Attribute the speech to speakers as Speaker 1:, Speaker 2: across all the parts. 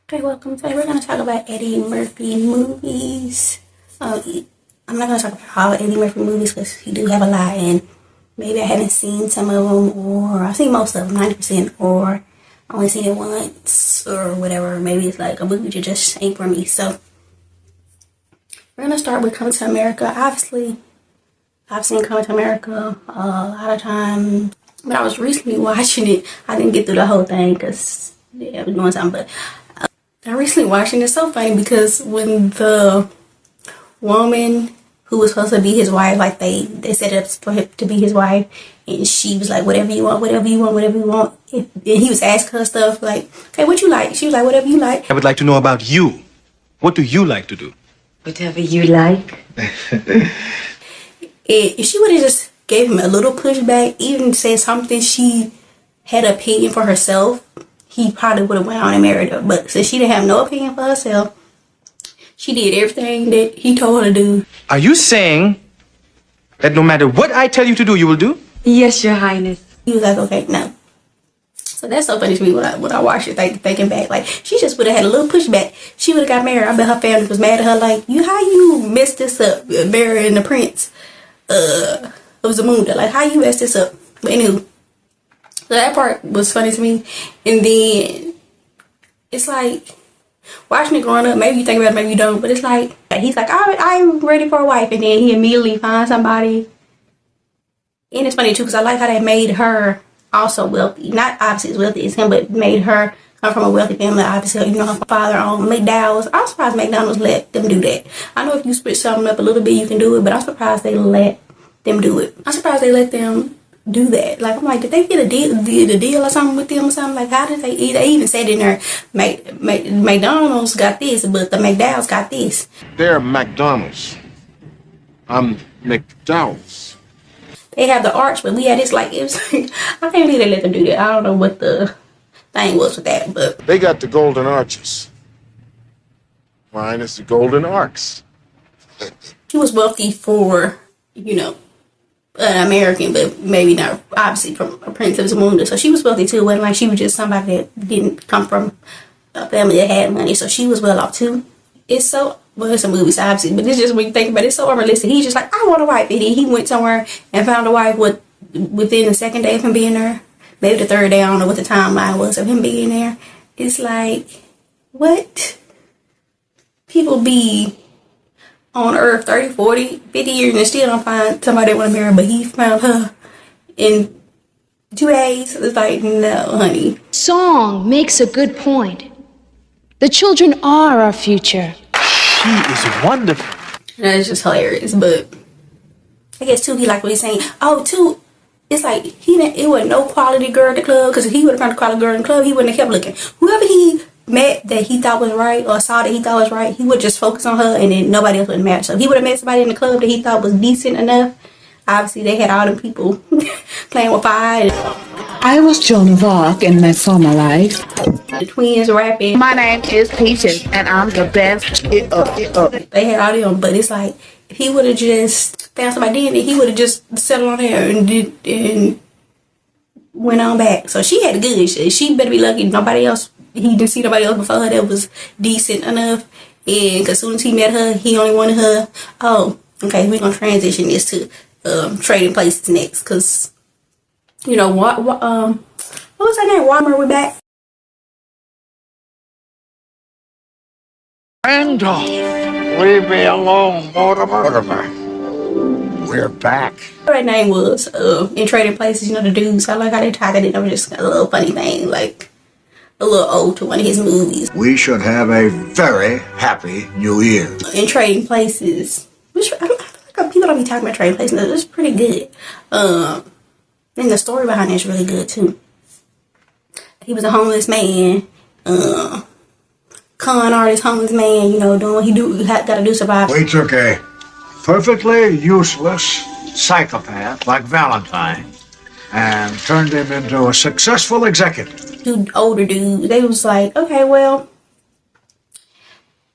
Speaker 1: Okay, welcome. Today we're going to talk about Eddie Murphy movies. I'm not going to talk about all Eddie Murphy movies because he do have a lot, and maybe I haven't seen some of them, or I've seen most of them, 90%, or I only seen it once, or whatever. Maybe it's like a movie that just ain't for me. So we're going to start with Coming to America. Obviously, I've seen Coming to America a lot of times, but I was recently watching it. I didn't get through the whole thing because I was doing something, but I recently watched it. It's so funny because when the woman who was supposed to be his wife, like they set it up for him to be his wife, and she was like, whatever you want, whatever you want, whatever you want. And he was asking her stuff like, okay, what you like? She was like, whatever you like.
Speaker 2: I would like to know about you. What do you like to do?
Speaker 3: Whatever you like.
Speaker 1: And if she would have just gave him a little pushback, even said something she had an opinion for herself, he probably would have went on and married her. But since she didn't have no opinion for herself, she did everything that he told her to do.
Speaker 2: Are you saying that no matter what I tell you to do, you will do?
Speaker 3: Yes, Your Highness.
Speaker 1: He was like, okay, no. So that's so funny to me when I watched it, thinking back. Like, she just would have had a little pushback. She would have got married. I bet her family was mad at her. Like, how you messed this up, marrying the prince of Zamunda? Like, how you messed this up? But anywho, so that part was funny to me. And then it's like, watching it growing up, maybe you think about it, maybe you don't, but it's like, he's like, I'm ready for a wife, and then he immediately finds somebody. And it's funny too, because I like how they made her also wealthy. Not obviously as wealthy as him, but made her come from a wealthy family. Obviously, you know, her father owned McDowell's. I'm surprised McDonald's let them do that. I know if you switch something up a little bit, you can do it, but I'm surprised they let them do it. I'm surprised they let them do that. Like, I'm like, did they get a deal or something with them or something? Like, how did they even said in there, McDonald's got this, but the McDowell's got this.
Speaker 4: They're McDonald's. I'm McDowell's.
Speaker 1: They have the arch, but we had this, like, it was like, I can't believe they let them do that. I don't know what the thing was with that, but
Speaker 4: They got the golden arches. Mine is the golden arcs.
Speaker 1: he was wealthy for, you know, an American, but maybe not, obviously, from a prince of Zamunda. So she was wealthy too. It wasn't like she was just somebody that didn't come from a family that had money. So she was well off too. It's so, well, it's a movie, so obviously, but it's just, when you think about it, it's so unrealistic. He's just like, I want a wife. And he went somewhere and found a wife within the second day of him being there. Maybe the third day, I don't know what the timeline was of him being there. It's like, what? People be on earth 30, 40, 50 years and still don't find somebody they want to marry, but he found her in 2 days. It's like, no, honey.
Speaker 5: Song makes a good point. The children are our future.
Speaker 2: She is wonderful.
Speaker 1: And that is just hilarious. But I guess too, he like what he's saying. Oh, too, it's like it wasn't no quality girl at the club, because if he would have found a quality girl in the club, he wouldn't have kept looking. Whoever he met that he thought was right, or saw that he thought was right, he would just focus on her, and then nobody else would matter. So if he would have met somebody in the club that he thought was decent enough, obviously they had all them people playing with fire.
Speaker 6: I was Joan of Arc in my former life.
Speaker 1: The twins rapping.
Speaker 6: My name is Peaches, and I'm the best. It up.
Speaker 1: They had all them, but it's like, if he would have just found somebody, then he would have just settled on her and went on back. So she had a good shit. She better be lucky. Nobody else, he didn't see nobody else before her that was decent enough. And as soon as he met her, he only wanted her. Oh, okay, we're gonna transition this to trading places next, because you know what was her name? Walmart, we're back.
Speaker 4: Randolph, leave me alone, Mortimer. We're back.
Speaker 1: What her name was in Trading Places, you know, the dudes. I like how they tied it in. It was just a little funny thing, like a little old to one of his movies.
Speaker 7: We should have a very happy new year.
Speaker 1: In Trading Places, which I feel like people don't be talking about Trading Places. It's pretty good. And the story behind it is really good too. He was a homeless man, con artist, homeless man. You know, doing what he got to do to survive.
Speaker 7: We took a perfectly useless psychopath like Valentine and turned him into a successful executive.
Speaker 1: Two older dudes, they was like, okay, well,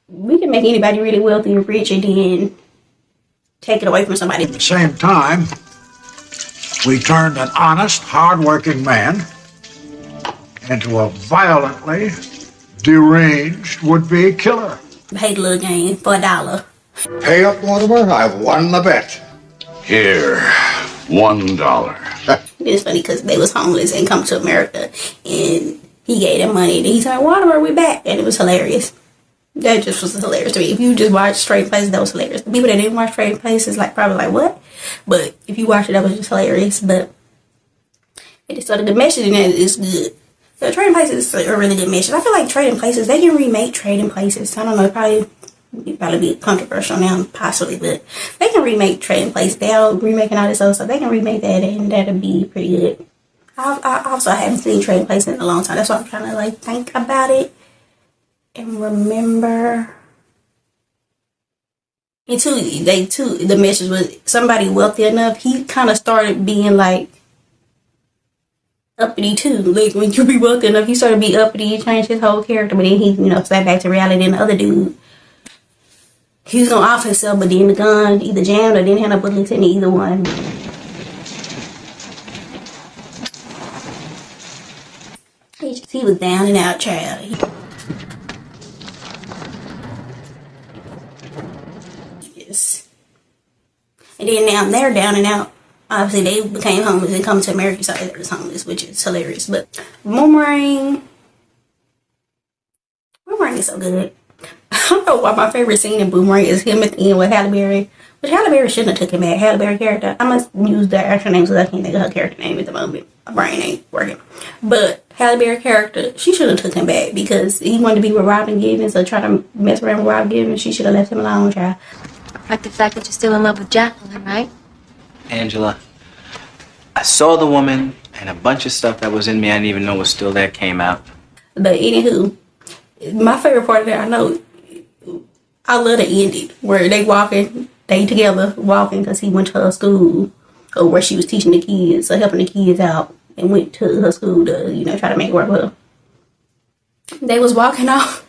Speaker 1: we can make anybody really wealthy and rich and then take it away from somebody.
Speaker 7: At the same time, we turned an honest, hard-working man into a violently deranged would-be killer.
Speaker 1: Pay the little game for $1.
Speaker 7: Pay up, Mortimer. I've won the bet.
Speaker 8: Here, $1.
Speaker 1: It's funny because they was homeless and come to America, and he gave them money. And he said, "Waterworld, we're back," and it was hilarious. That just was hilarious to me. If you just watched Trading Places, that was hilarious. The people that didn't watch Trading Places, like, probably like, what? But if you watched it, that was just hilarious. But it just sort of the message in that is good. So Trading Places is a really good message. I feel like Trading Places, they can remake Trading Places. I don't know, probably be controversial now, possibly, but they can remake Trading Places. They are remaking all this other stuff. They can remake that, and that'll be pretty good. I also haven't seen Trading Places in a long time. That's why I'm trying to like think about it and remember. And the message was somebody wealthy enough. He kind of started being like uppity too. Like when you be wealthy enough, he started to be uppity. He changed his whole character, but then he, snapped back to reality. And the other dude, he was gonna off himself, but then the gun either jammed or didn't have no bullets in either one. He was down and out, child. Yes. And then now they're down and out. Obviously, they became homeless and come to America, so they was homeless, which is hilarious. But Boomerang is so good. I don't know why my favorite scene in Boomerang is him at the end with Halle Berry. Which Halle Berry shouldn't have took him back. Halle Berry character. I must use their actual names because I can't think of her character name at the moment. My brain ain't working. But Halle Berry character, she should have took him back because he wanted to be with Robin Givens, so try to mess around with Robin Givens. She should have left him alone, child.
Speaker 9: Like the fact that you're still in love with Jacqueline, right?
Speaker 10: Angela, I saw the woman and a bunch of stuff that was in me I didn't even know was still there came out.
Speaker 1: But anywho, my favorite part of it, I love the ending where they together walking because he went to her school or where she was teaching the kids or helping the kids out and went to her school to, try to make it work with her. They was walking off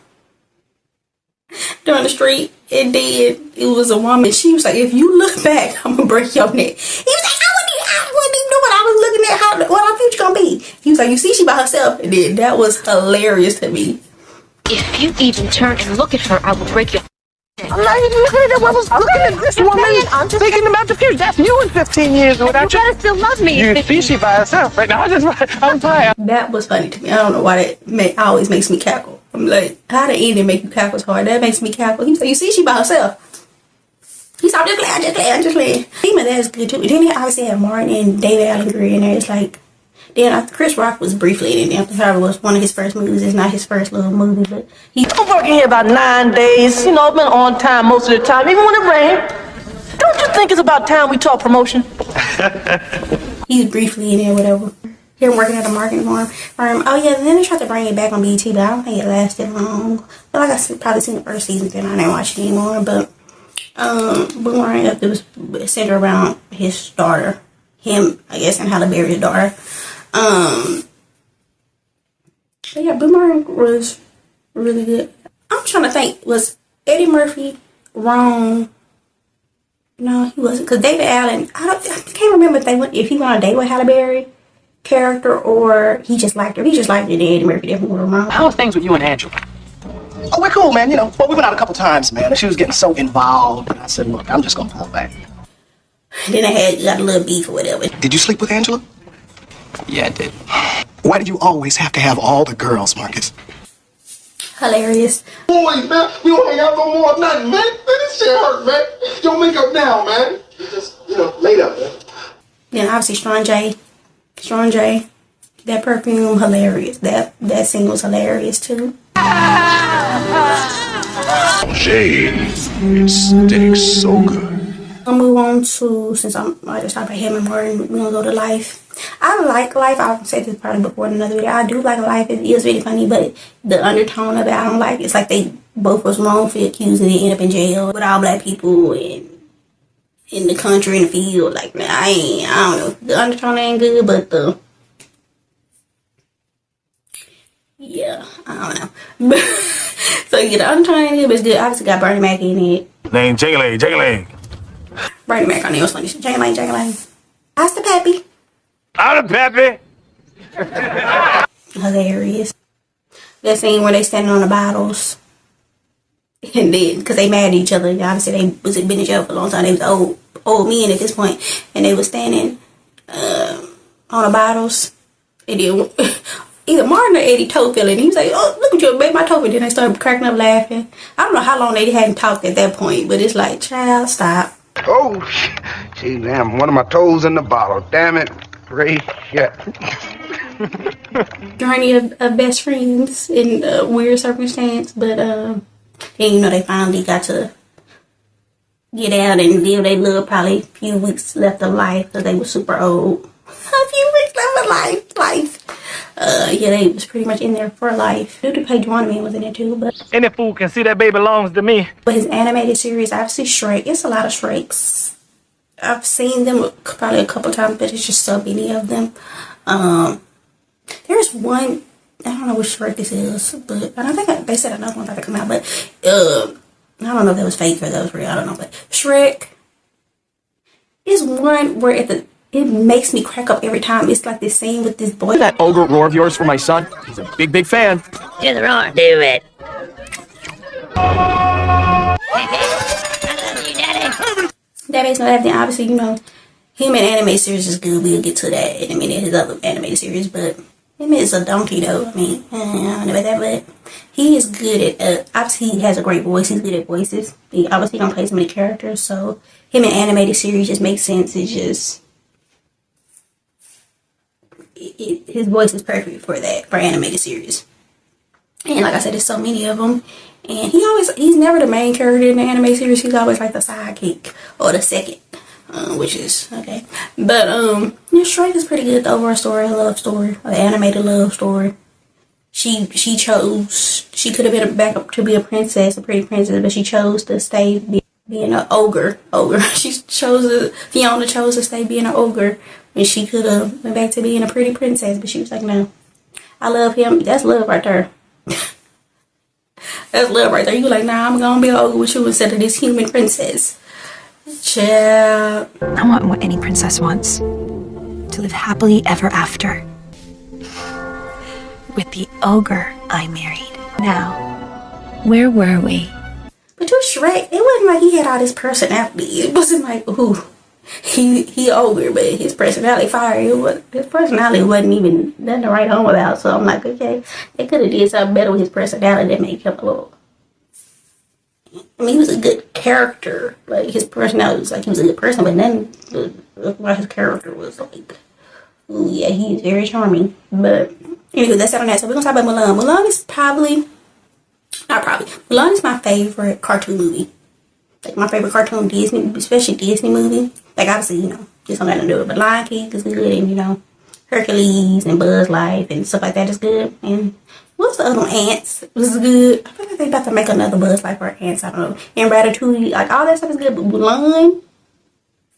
Speaker 1: down the street and then it was a woman. She was like, "If you look back, I'm gonna break your neck." He was like, I wouldn't even know what I was looking at, what our future gonna be. He was like, "You see, she by herself." And then that was hilarious to me.
Speaker 9: If you even turn and look at her, I will break your
Speaker 6: I'm not even looking at her. I was looking at this woman. I'm just thinking about the future. That's you in 15 years or without
Speaker 9: you. You gotta still love me.
Speaker 6: You see, she by herself right now. I'm tired.
Speaker 1: That was funny to me. I don't know why that always makes me cackle. I'm like, how the ending make you cackle so hard? That makes me cackle. He was like, "You see, she by herself." He's like, I'm just playing. Demon, that's good too. Then he obviously had Martin and David Allen Greer in there. It's like, then Chris Rock was briefly in it. It was one of his first movies. It's not his first little movie, but
Speaker 6: I'm working here about 9 days. Been on time most of the time, even when it rained. Don't you think it's about time we talk promotion?
Speaker 1: He's briefly in there, whatever. Him working at a marketing firm. Oh yeah, and then they tried to bring it back on BET, but I don't think it lasted long. But like I said, probably seen the first season, then I didn't watch it anymore. But Boomerang, it was centered around his daughter, him, I guess, and Halle Berry's daughter. But yeah, Boomerang was really good. I'm trying to think, was Eddie Murphy wrong? No, he wasn't, because David Allen, I can't remember if he went on a date with Halle Berry character or he just liked her. If he just liked her, then Eddie Murphy definitely went wrong.
Speaker 6: How are things with you and Angela? Oh, we're cool, man. But we went out a couple times, man. She was getting so involved, and I said, "Look, I'm just gonna pull back."
Speaker 1: Then I got a little beef or whatever.
Speaker 6: Did you sleep with Angela?
Speaker 10: Yeah, I did.
Speaker 6: Why do you always have to have all the girls, Marcus?
Speaker 1: Hilarious.
Speaker 4: Boys, man, we don't hang out no more nothing, man. This shit hurt, man. Don't make up now, man. You just, laid up, man.
Speaker 1: Then obviously Strong J, that perfume, hilarious. That scene was hilarious too.
Speaker 8: Shade. It stinks so good.
Speaker 1: I'll move on to, since I just talked about him and Martin, we're gonna go to Life. I like Life. I've said this probably before in another video. I do like Life. It is really funny, but the undertone of it, I don't like. It's like they both was wrongfully accused and they end up in jail with all black people and in the country, in the field. Like, man, I don't know. The undertone ain't good, but yeah, I don't know. So yeah, the undertone ain't good, but it's good. Obviously got Bernie Mac in it.
Speaker 8: Name Jingling.
Speaker 1: Bernie Mac, I know it's funny. Jingling. How's the Pappy?
Speaker 8: Out of Pappy.
Speaker 1: Hilarious. That scene where they standing on the bottles. And then, because they mad at each other. Obviously, they was been each other for a long time. They was old men at this point. And they was standing on the bottles. And then either Martin or Eddie toe fell in. He was like, oh, look at you, baby, my toe fell in. Then they started cracking up laughing. I don't know how long they hadn't talked at that point. But it's like, child, stop.
Speaker 4: Oh, gee, damn, one of my toes in the bottle. Damn it. Great shit.
Speaker 1: Journey of best friends in a weird circumstance. But, then, you know, they finally got to get out and live their little probably a few weeks left of life because they were super old. A few weeks left of life. Yeah, they was pretty much in there for life. Dude who played Man was in there too, but
Speaker 6: Any fool can see that baby belongs to me.
Speaker 1: but his animated series, obviously Shrek. It's a lot of Shreks. I've seen them probably a couple times, but it's just so many of them. There's one, I don't know which Shrek this is, but I don't think they said another one about to come out, but I don't know if that was fake or that was real. I don't know, but Shrek is one where it makes me crack up every time. It's like this scene with this boy.
Speaker 6: That ogre roar of yours for my son. He's a big fan.
Speaker 9: Do the roar. Do it.
Speaker 1: That makes me laugh. Then obviously, you know, him in anime series is good. We'll get to that in a minute. His other anime series, but him is a donkey though. I mean, I don't know about that, but he is good at. Obviously, he has a great voice. He's good at voices. He obviously don't play so many characters, so him in animated series just makes sense. It's just his voice is perfect for that, for animated series. And like I said, there's so many of them. And he's never the main character in the anime series. He's always like the sidekick or the second, which is okay. But yeah, Shrek is pretty good. The overall story, a love story, an animated love story. She could have been back up to be a princess, a pretty princess, but she chose to stay being an ogre. Fiona chose to stay being an ogre when she could have went back to being a pretty princess. But she was like, no, I love him. That's love right there. That's love right there. You like, nah, I'm gonna be an ogre with you instead of this human princess. Child.
Speaker 11: I want what any princess wants. To live happily ever after. With the ogre I married. Now, where were we?
Speaker 1: But to Shrek, it wasn't like he had all this personality. It wasn't like, ooh, he ogre, but his personality fire. His personality wasn't even nothing to write home about. So I'm like, okay, they could have did something better with his personality that made him a little. I mean, he was a good character. Like his personality was like he was a good person, but then what his character was like, ooh, yeah, he's very charming. But anyway, that's it on that. So we're gonna talk about Mulan. Mulan is Mulan is my favorite cartoon movie. Like my favorite cartoon Disney, especially Disney movie. Like obviously, you know, just don't gotta do it. But Lion King is good, and you know, Hercules and Buzz Life and stuff like that is good. And what's the other one? Ants was good. I feel like they about to make another Buzz Life or Ants. I don't know. And Ratatouille, like all that stuff is good. But Mulan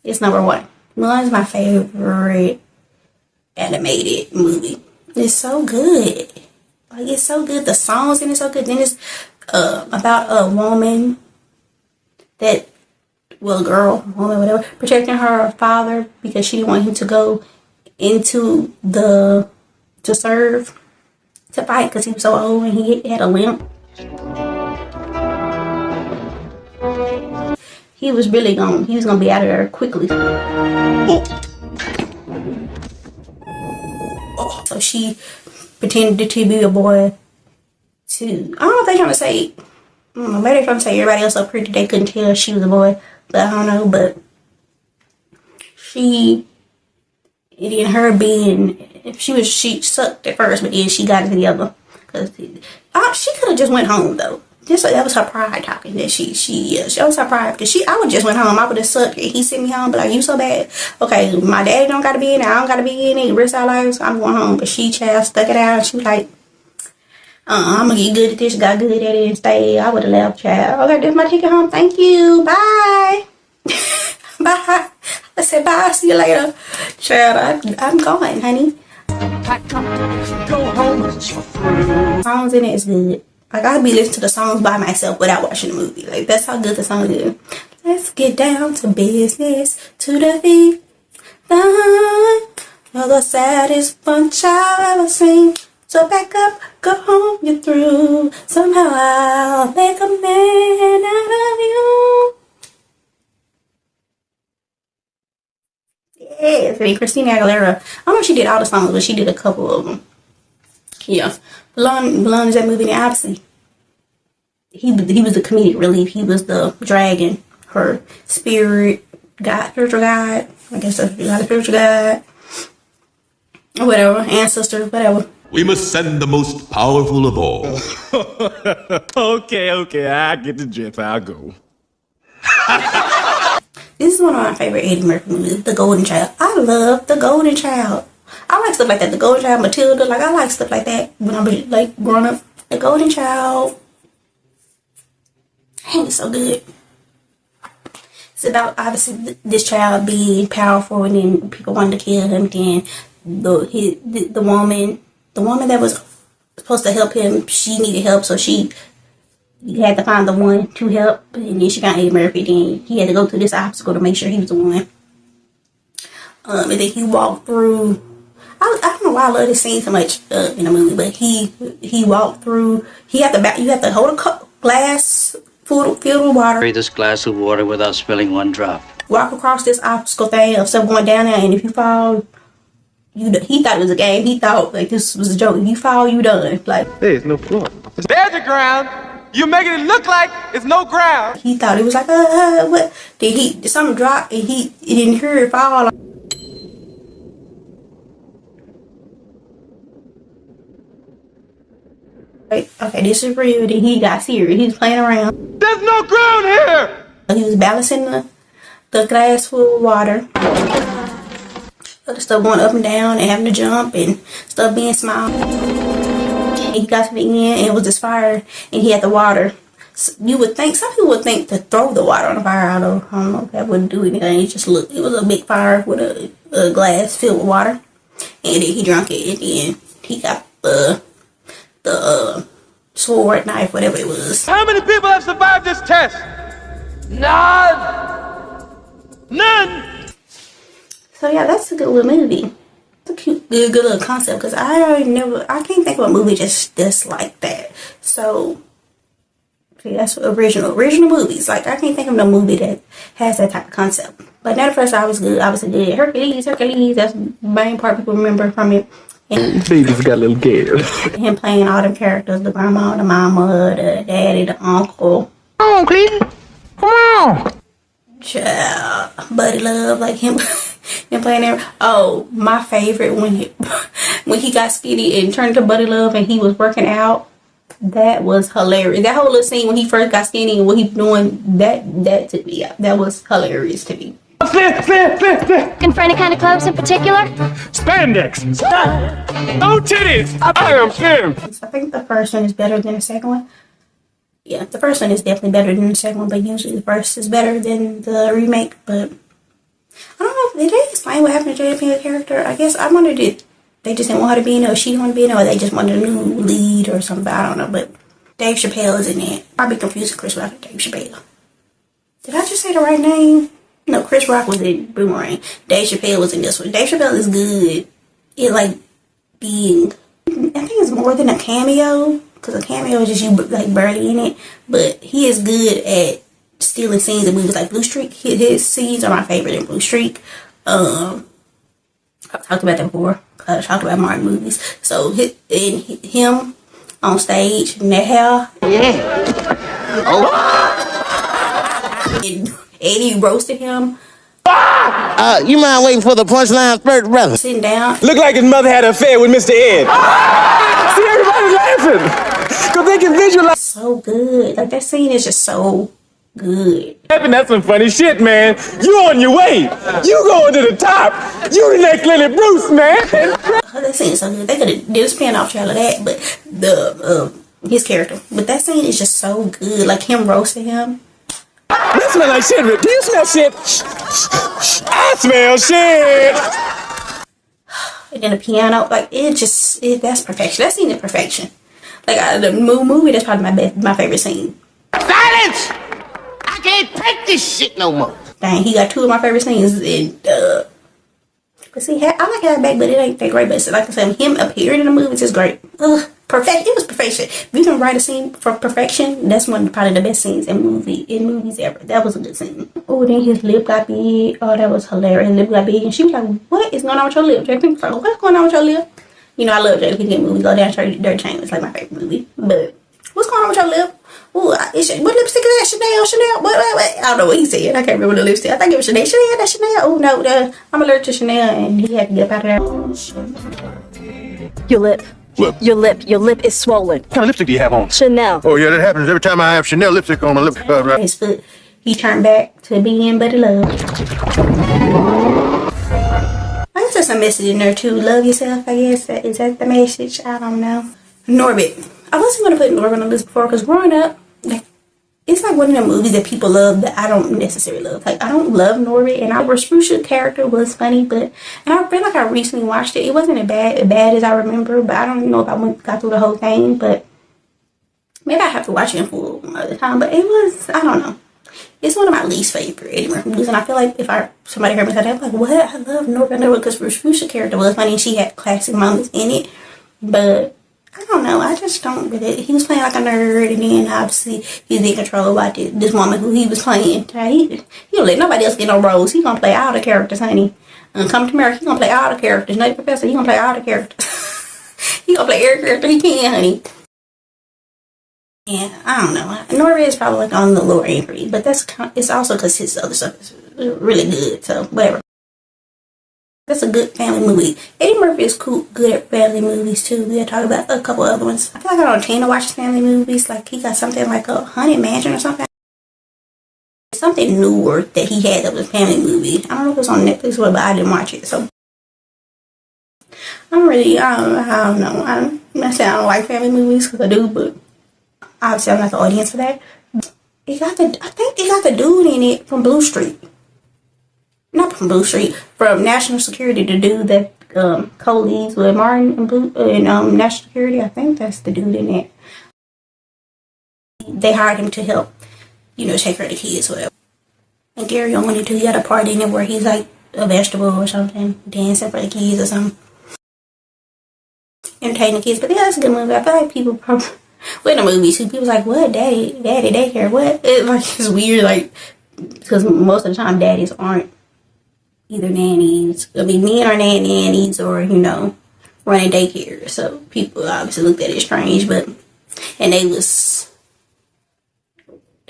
Speaker 1: is number one. Mulan is my favorite animated movie. It's so good. Like it's so good. The songs in it so good. Then it's about a woman that, well, woman, whatever, protecting her father because she didn't want him to go into to serve, to fight because he was so old and he had a limp. He was gonna be out of there quickly. So she pretended to be a boy to, I don't know if they're trying to say, maybe they're trying to say everybody else so pretty they couldn't tell she was a boy, but I don't know. But she sucked at first, but then she got it together. Cause she could have just went home though. That was her pride talking. That she was her pride because I would just went home. I would have sucked and he sent me home, but like, you so bad. Okay, my daddy don't gotta be in it. I don't gotta be in it. Risk our lives. I'm going home. But she stuck it out. She was like, I'm gonna get good at this. Got good at it and stay. I would have left, child. Okay, this is my ticket home. Thank you. Bye. Bye. I said bye. See you later, child. I'm going, honey.
Speaker 6: Go home.
Speaker 1: Songs in it is good. Like I'd be listening to the songs by myself without watching the movie. Like that's how good the song is. Let's get down to business, to the beat. You're the saddest bunch I've ever seen. So back up, go home, you're through. Somehow I'll make a man out of you. Yes, I mean, Christina Aguilera. I don't know if she did all the songs, but she did a couple of them. Yeah. Mulan is that movie, The Odyssey. He was the comedic relief. He was the dragon, her spirit guide, spiritual guide. I guess that's not a spiritual guide. Or whatever, ancestor, whatever.
Speaker 12: We must send the most powerful of all.
Speaker 13: Okay, I get the drift. I'll go.
Speaker 1: This is one of my favorite Eddie Murphy movies, The Golden Child. I love The Golden Child. I like stuff like that. The Golden Child, Matilda. Like, I like stuff like that when I was, like, growing up. The Golden Child. Dang, it's so good. It's about, obviously, this child being powerful, and then people wanted to kill him. Then the woman that was supposed to help him, she needed help, so she had to find the one to help, and then she got Eddie Murphy. Then he had to go through this obstacle to make sure he was the one. And then he walked through. I don't know why I love this scene so much in the movie, but he walked through. You have to hold a glass filled with water.
Speaker 14: Carry this glass of water without spilling one drop.
Speaker 1: Walk across this obstacle thing of stuff going down there, and if you fall, he thought it was a game. He thought like this was a joke. If you fall, you done. Like,
Speaker 2: There's no floor. There's the ground. You're making it look like it's no ground.
Speaker 1: He thought it was like, what? Did something drop, and he didn't hear it fall. Like, okay, this is real. Then he got serious. He was playing around.
Speaker 2: There's no ground here.
Speaker 1: He was balancing the glass full of water. Other stuff going up and down and having to jump and stuff being small. And he got to the end and it was just fire and he had the water. So you would think, some people would think to throw the water on the fire. I don't know if that wouldn't do anything. It just looked, it was a big fire with a glass filled with water. And then he drank it and then he got the sword, knife, whatever it was.
Speaker 2: How many people have survived this test? None.
Speaker 1: So yeah, that's a good little movie. It's a cute, good little concept because I can't think of a movie just like that. So see, that's original movies. Like I can't think of no movie that has that type of concept. But Night of the First Hour was good. Obviously good. Hercules. That's the main part people remember from it. And
Speaker 2: Baby's got a little girl.
Speaker 1: Him playing all them characters, the grandma, the mama, the daddy, the uncle.
Speaker 6: Come on, Cleveland. Come on.
Speaker 1: Child, Buddy Love, like him playing there. Oh, my favorite when he got skinny and turned to Buddy Love and he was working out. That was hilarious. That whole little scene when he first got skinny and what he doing, that took me out. That was hilarious to me.
Speaker 9: In for any kind of clubs in particular?
Speaker 13: Spandex. No titties. I am slim.
Speaker 1: I think the first one is better than the second one. Yeah, the first one is definitely better than the second one, but usually the first is better than the remake. But I don't know, did they explain what happened to Jada Pinkett's character? I guess I wondered if they just didn't want her to be in it, or she didn't want to be in it, or they just wanted a new lead or something. I don't know, but Dave Chappelle is in it. Probably confusing Chris Rock and Dave Chappelle. Did I just say the right name? No, Chris Rock was in Boomerang. Dave Chappelle was in this one. Dave Chappelle is good. It like being, I think it's more than a cameo. Because a cameo is just you like barely in it. But he is good at stealing scenes in movies like Blue Streak. His scenes are my favorite in Blue Streak. I've talked about that before. I talked about Martin movies. So him on stage in that hair. Yeah. Oh. And Eddie roasted him.
Speaker 6: You mind waiting for the punchline first, brother?
Speaker 1: Sitting down.
Speaker 2: Look like his mother had an affair with Mr. Ed. See, everybody's laughing. Because they can visualize.
Speaker 1: So good. Like, that scene is just so good.
Speaker 2: That's some funny shit, man. You on your way. You going to the top. You the next Lenny Bruce, man.
Speaker 1: That scene is so good. They could have did a spin-off trail of that, but his character. But that scene is just so good. Like, him roasting him.
Speaker 2: You smell like shit. Do you smell shit? I smell shit.
Speaker 1: And then the piano, like that's perfection. That scene is perfection. Like the movie, that's probably my favorite scene.
Speaker 6: Silence! I can't take this shit no more.
Speaker 1: Dang, he got two of my favorite scenes in But see, I like Halle back, but it ain't that great. But like I said, him appearing in the movie is just great. Perfect. It was perfection. If you can write a scene for perfection, that's one of probably the best scenes in movies ever. That was a good scene. Oh, then his lip got big. Oh, that was hilarious. His lip got big, and she was like, "What is going on with your lip?" Jada Pinkett was like, "What's going on with your lip?" You know, I love Jada Pinkett movies. Go Down Dirty Chain. It's like my favorite movie. But what's going on with your lip? Ooh, what lipstick is that? Chanel? What? I don't know what he said. I can't remember the lipstick. I think it was Chanel. That's Chanel. Oh no, I'm allergic to Chanel, and he had to get up out of there.
Speaker 6: Your lip.
Speaker 8: What?
Speaker 6: Your lip is swollen.
Speaker 8: What kind of lipstick do you have on?
Speaker 6: Chanel.
Speaker 8: Oh, yeah, that happens every time I have Chanel lipstick on my lip.
Speaker 1: His foot, he turned back to being Buddy Love. I guess there's a message in there too. Love yourself, I guess. Is that the message? I don't know. Norbit. I wasn't going to put Norbit on this before because growing up, like, it's like one of the movies that people love that I don't necessarily love. Like, I don't love Norbit, and our Mushu character was funny, but, and I feel like I recently watched it. It wasn't as bad as I remember, but I don't know if I got through the whole thing, but maybe I have to watch it in full another time. But it was, I don't know. It's one of my least favorite Eddie Murphy movies, and I feel like if somebody heard me say that, I'm like, what? I love Norbit because Mushu character was funny, and she had classic moments in it, but I don't know. I just don't really. He was playing like a nerd, and then obviously he's in control about this woman who he was playing. He don't let nobody else get no roles. He gonna play all the characters, honey. Come to America, he gonna play all the characters. Nutty Professor, he gonna play all the characters. He gonna play every character he can, honey. Yeah, I don't know. Norbit is probably like on the lower end for me, but it's also because his other stuff is really good. So whatever. That's a good family movie. Eddie Murphy is good at family movies too. We'll talk about a couple other ones. I feel like I don't tend to watch family movies. Like he got something like a Haunted Mansion or something. Something newer that he had that was a family movie. I don't know if it was on Netflix or but I didn't watch it. So I don't know. I'm not saying I don't like family movies because I do, but obviously I'm not the audience for that. I think they got the dude in it from Blue Street. Not from Blue Street, from National Security, the dude that co-leads with Martin and National Security. I think that's the dude in it. They hired him to help, take care of the kids or whatever. And Gary Oldman too, he had a part in it where he's like a vegetable or something, dancing for the kids or something. Entertaining the kids. But yeah, that's a good movie. I feel like people probably, with the movie too, people's like, what, daddy, daycare, what? It's weird, like, because most of the time daddies aren't either nannies. I mean, men are nannies or, running daycare. So people obviously looked at it strange, and they was,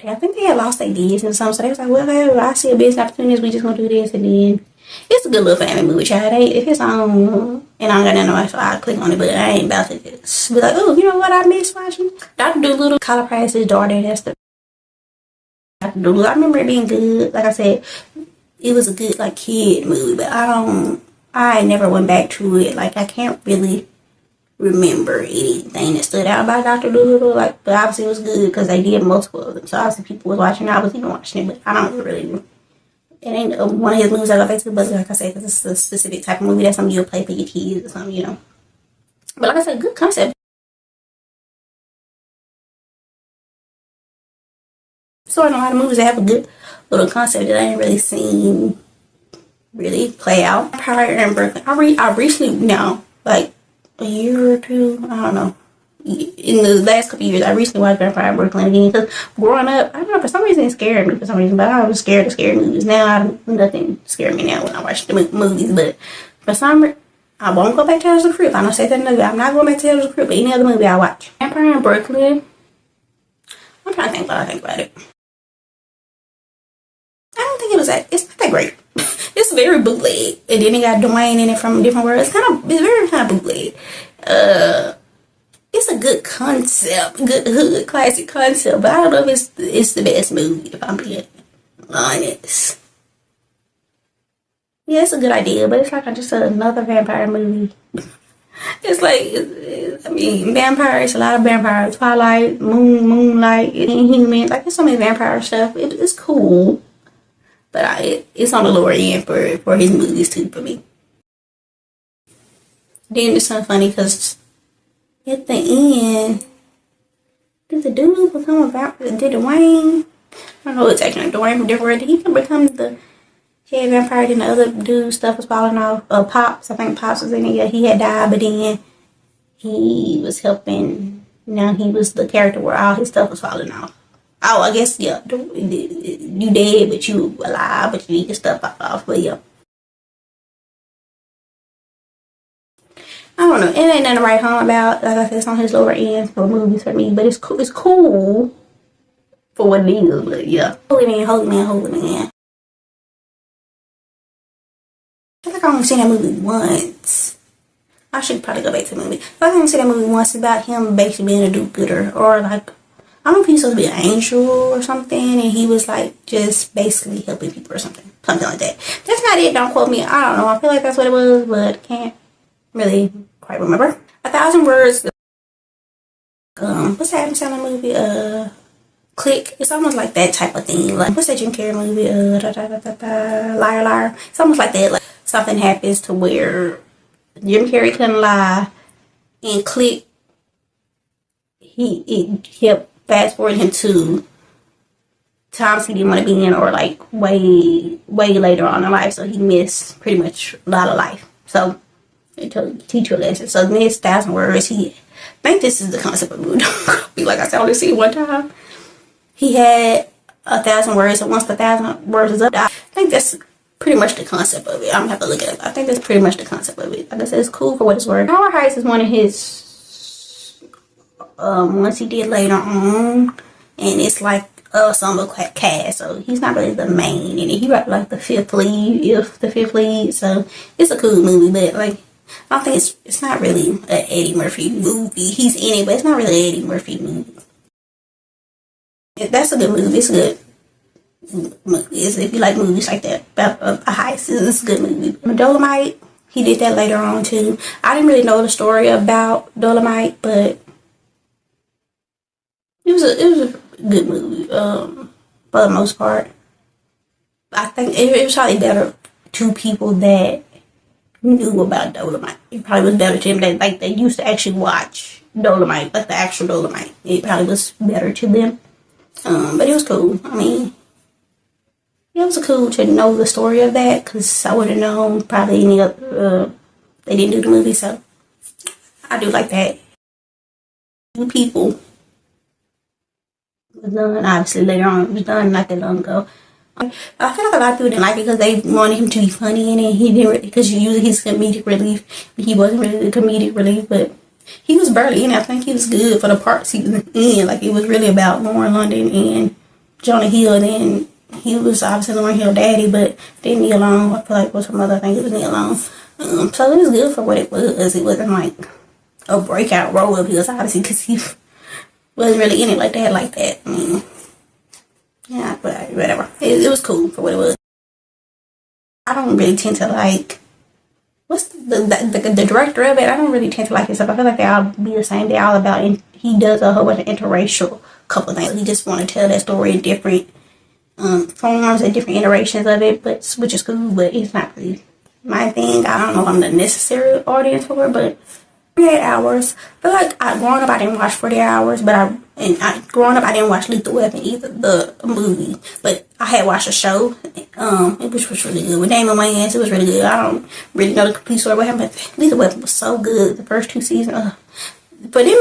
Speaker 1: I think they had lost their business or something. So they was like, well, I see a business opportunity, we just gonna do this. And then it's a good little family movie, child. If it's on, and I don't got nothing, so I'll click on it, but I ain't about to just be like, oh, you know what I miss watching? Dr. Dolittle, Collar Price's daughter, that's the Dr. Dolittle. I remember it being good. Like I said, it was a good, like, kid movie, but I never went back to it. Like, I can't really remember anything that stood out about Dr. Dolittle. Like, but obviously it was good because they did multiple of them. So obviously people was watching it. I was even watching it, but I don't really. It ain't one of his movies I go back to, but like I said, because it's a specific type of movie. That's something you'll play for your kids or something, But like I said, good concept. So I know a lot of movies that have a good little concept that I ain't really seen really play out. Empire in Brooklyn. I recently, like a year or two, I don't know. In the last couple of years, I recently watched Empire in Brooklyn again because growing up, I don't know, for some reason it scared me for some reason, but I was scared of scary movies. Now, nothing scares me now when I watch the movies, but for some reason, I won't go back to Tales of the Crypt. I don't say that in the movie. I'm not going back to Tales of the Crypt, but any other movie I watch. Empire in Brooklyn. I'm trying to think what I think about it. I don't think it's not that great. It's very bootleg. And then it got Dwayne in it from different worlds. It's very kind of bootleg. It's a good concept, good hood classic concept, but I don't know if it's the best movie, if I'm being honest. Yeah, it's a good idea, but it's like just another vampire movie. It's like, vampires, a lot of vampires, Twilight, Moonlight, Inhuman, like there's so many vampire stuff. It's cool. But it's on the lower end for his movies too for me. Then it's so funny because at the end, did the dude become a vampire? Did Dwayne? I don't know what's actually Dwayne from different. Did he become He had vampire, then the other dude stuff was falling off. Pops, I think Pops was in it. Yeah, he had died, but then he was helping. Now he was the character where all his stuff was falling off. Oh, I guess, yeah, you dead, but you alive, but you need your stuff off, but yeah. I don't know, it ain't nothing to write home about. Like I said, it's on his lower end for movies for me, but it's cool for what it is, but yeah. Holy man. I think I only seen that movie once. I should probably go back to the movie. I only seen that movie once about him basically being a do-gooder, or like, I don't know if he's supposed to be an angel or something, and he was like just basically helping people or something like that. That's not it, don't quote me. I don't know, I feel like that's what it was, but can't really quite remember. 1,000 Words. What's that Adam Sandler movie? Click. It's almost like that type of thing. Like, what's that Jim Carrey movie? Liar Liar. It's almost like that. Like, something happens to where Jim Carrey couldn't lie, and Click, it kept fast forwarding him to times he didn't want to be in, or like way later on in life, so he missed pretty much a lot of life. So it teach you a lesson. So this 1,000 Words, I think this is the concept of the movie. Be like I said, I only see it one time. He had 1,000 words, and once the 1,000 words is up, I think that's pretty much the concept of it. I'm gonna have to look it up. I think that's pretty much the concept of it. Like I said, it's cool for what it's worth. Our Heist is one of his ones he did later on, and it's like ensemble cast, so he's not really the main, and he wrote like the fifth lead, so it's a cool movie, but like I don't think it's not really an Eddie Murphy movie. He's in it, but it's not really an Eddie Murphy movie. That's a good movie. It's a good movie. If you like movies like that about a heist, it's a good movie. Dolemite, he did that later on too. I didn't really know the story about Dolomite, but it was a good movie for the most part. I think it was probably better to people that knew about Dolomite. It probably was better to them that like they used to actually watch Dolomite, like the actual Dolomite. It probably was better to them. But it was cool. I mean, it was cool to know the story of that, because I would have known probably any other, they didn't do the movie, so I do like that. Two people was done, obviously later on, it was done not that long ago. I feel like a lot of people didn't like it because they wanted him to be funny in it. He didn't really, because usually he's comedic relief. He wasn't really the comedic relief, but he was barely in it. I think he was good for the parts he was in. Like, it was really about Lauren London and Jonah Hill, and then he was obviously Lauren Hill daddy, but then Neil Long, I feel like was her mother. I think it was Neil Long. So it was good for what it was. It wasn't like a breakout role of his, obviously, because he wasn't really in it like that. I mean, yeah, but whatever. It was cool for what it was. I don't really tend to like, what's the director of it? I don't really tend to like his stuff. I feel like they all be the same. They all about, and he does a whole bunch of interracial couple things. He just want to tell that story in different forms and different iterations of it, but which is cool. But it's not really my thing. I don't know if I'm the necessary audience for it, but 48 Hours. I feel like growing up I didn't watch 48 Hours, but growing up I didn't watch Lethal Weapon either, the movie, but I had watched a show, which was really good with Damon Wayans. It was really good. I don't really know the complete story what happened, but Lethal Weapon was so good. The first 2 seasons, but them,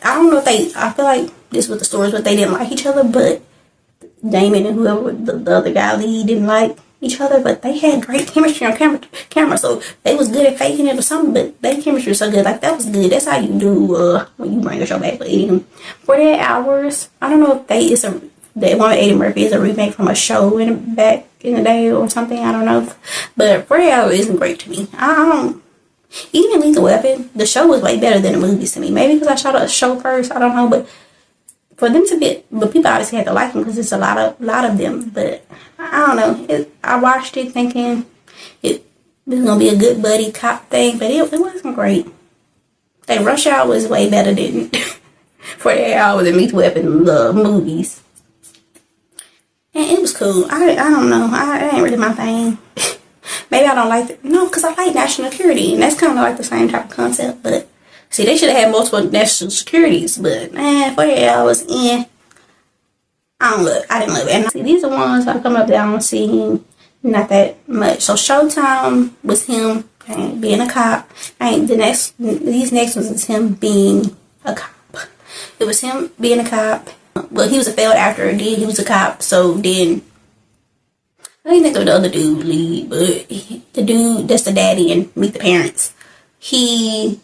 Speaker 1: I don't know if I feel like this was the stories, but they didn't like each other. But Damon and whoever the other guy lead didn't like each other, but they had great chemistry on camera, so they was good at faking it or something, but their chemistry was so good. Like, that was good. That's how you do when you bring a show back. But 48 Hours, I don't know if that one of Eddie Murphy is a remake from a show back in the day or something. I don't know, but 48 Hours isn't great to me. Even Lethal Weapon, the show was way better than the movies to me. Maybe because I saw the show first, I don't know, but for them to be, but people obviously had to like them because it's a lot of them. But I don't know. I watched it thinking it was gonna be a good buddy cop thing, but it wasn't great. Like, Rush Hour was way better than 48 Hours and Lethal Weapon, the movies. And it was cool. I don't know. It ain't really my thing. Maybe I don't like it. No, because I like national security, and that's kind of like the same type of concept, but. See, they should have had multiple national securities, but 48 Hours in. I didn't love it. And see, these are ones I'm coming up that I don't see not that much. So Showtime was him being a cop. These next ones is him being a cop. It was him being a cop. Well, he was a failed actor. Then he was a cop. So then I didn't think of the other dude lead, but the dude that's the daddy and Meet the Parents. He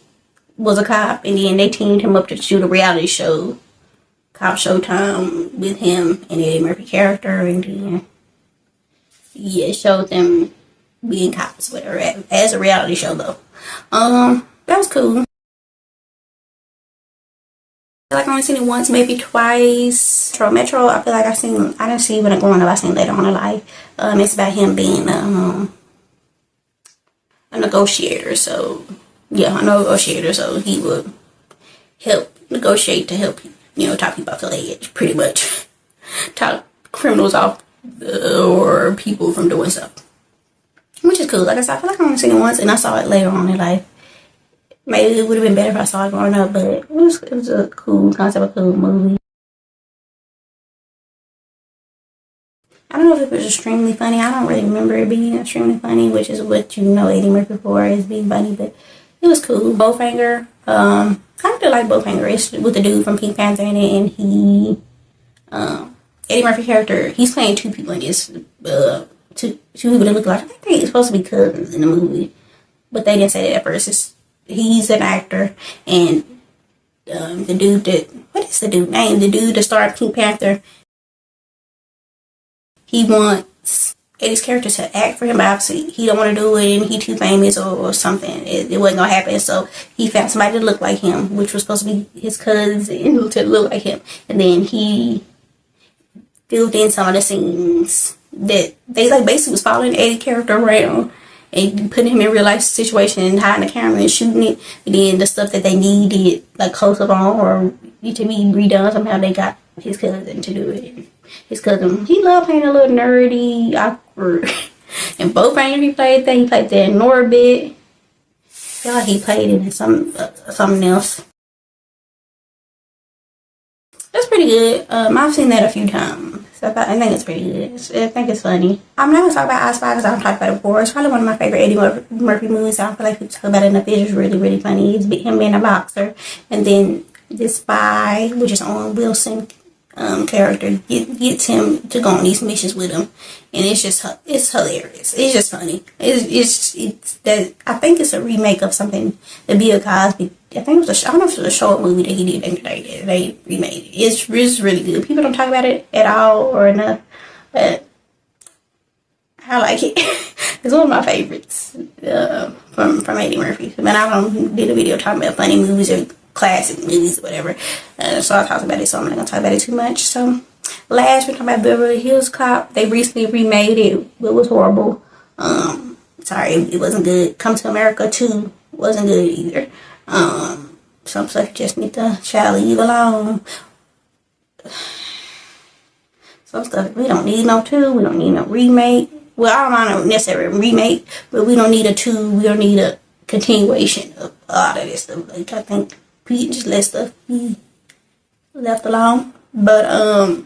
Speaker 1: was a cop, and then they teamed him up to shoot a reality show, Cop Showtime, with him and Eddie Murphy character, and then it showed them being cops, whatever, as a reality show though. That was cool. I feel like I only seen it once, maybe twice. Metro, I feel like I didn't see when it growing up. I seen later on in life. It's about him being a negotiator. So yeah, a negotiator. So he would help negotiate to help, talk people off the ledge, pretty much. Talk criminals off or people from doing stuff, which is cool. Like I said, I feel like I only seen it once, and I saw it later on in life. Maybe it would have been better if I saw it growing up, but it was a cool concept, a cool movie. I don't know if it was extremely funny. I don't really remember it being extremely funny, which is what Eddie Murphy for, is being funny, but it was cool. Bowfinger, I really like Bowfinger. It's with the dude from Pink Panther in it, and he, Eddie Murphy character, he's playing two people in this, two people that look like, I think they're supposed to be cousins in the movie, but they didn't say that at first. He's an actor, and the dude that, what is the dude name? The dude that starred Pink Panther, he wants Eddie's character to act for him, but obviously he don't want to do it, and he too famous or something. It wasn't gonna happen, so he found somebody to look like him, which was supposed to be his cousin to look like him, and then he filled in some of the scenes that they basically was following Eddie's character around and putting him in real life situation and hiding the camera and shooting it, and then the stuff that they needed like close up on or to be redone, somehow they got his cousin to do it. His cousin, he loved playing a little nerdy, awkward. And Bowfinger, he played that. He played that in Norbit. I feel like he played it in something else. That's pretty good. I've seen that a few times. So I think it's pretty good. I think it's funny. I'm not going to talk about ispy because I've talked about it before. It's probably one of my favorite Eddie Murphy movies. I don't feel like people talk about it enough. It's really, really funny. It's him being a boxer. And then this spy, which is Owen Wilson character, gets him to go on these missions with him. And it's hilarious. It's just funny. It's that, I think it's a remake of something that Bill Cosby, I think it was I don't know if it was a short movie that he did back in the day that they remade it. It's really good. People don't talk about it at all or enough, but I like it. It's one of my favorites from Eddie Murphy. But I did a video talking about funny movies or classic movies or whatever. So I talked about it, so I'm not going to talk about it too much. So last we're talking about Beverly Hills Cop. They recently remade it. It was horrible. Sorry, it wasn't good. Come to America 2 wasn't good either. Some stuff you just need to leave alone. Some stuff we don't need no 2. We don't need no remake. Well, I don't mind a necessary remake, but we don't need a 2. We don't need a continuation of a lot of this stuff. Like, I think we just let stuff be left alone. But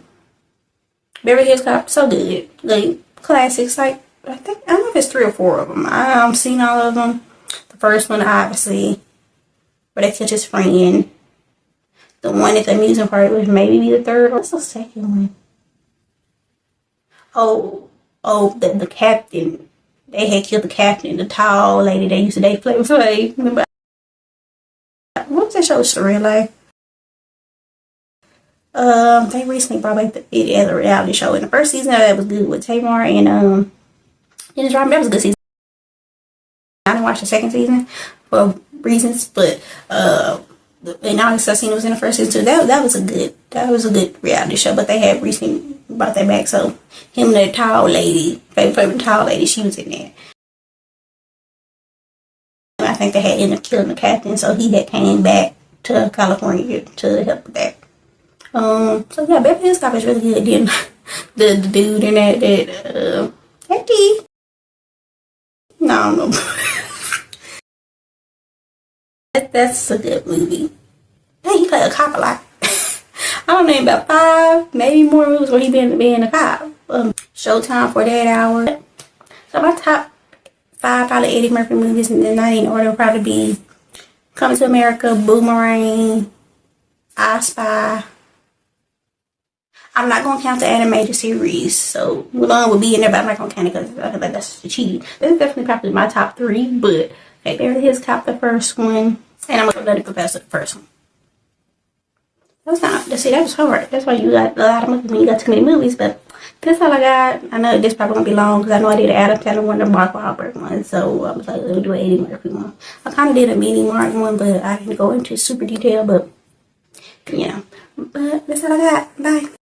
Speaker 1: Beverly Hills Cop, so good. Like classics. Like I don't know if it's 3 or 4 of them. I've seen all of them. The first one, obviously, where they catch his friend. The one at the amusement park was maybe be the third. What's the second one? The captain. They had killed the captain, the tall lady they used to date, play. Remember? What was that show? Surreal Life. They recently brought back it as a reality show. In the first season of that was good with Tamar and Dennis Rodman. That was a good season. I didn't watch the second season for reasons, but and Alex I've seen it was in the first season too. That was a good reality show. But they had recently brought that back. So him and the tall lady, favorite tall lady, she was in there. I think they had ended up killing the captain, so he had came back to California to help with that. So yeah, Beverly Hills Cop is really good. Then the dude in that Eddie. No, I don't know. That's a good movie. Hey, he played a cop a lot. I don't know, about 5, maybe more movies where he been a cop. Showtime for that hour. So my top 5 probably Eddie Murphy movies, and then not in order, will probably be Coming to America, Boomerang, I Spy. I'm not going to count the animated series, so Mulan will be in there, but I'm not going to count it because I feel like that's cheating. This is definitely probably my top 3, but okay, Beverly Hills Cop, the first one, and I'm going to let it Professor, the first one. That's not, see, that was hard. That's why you got a lot of movies when you got too many movies, but that's all I got. I know this probably going to be long because I know I did an Adam Sandler one, the Mark Wahlberg one, so I was like, let me do an Eddie Murphy one. I kind of did a mini Mark one, but I didn't go into super detail, but, you know. But that's all I got. Bye.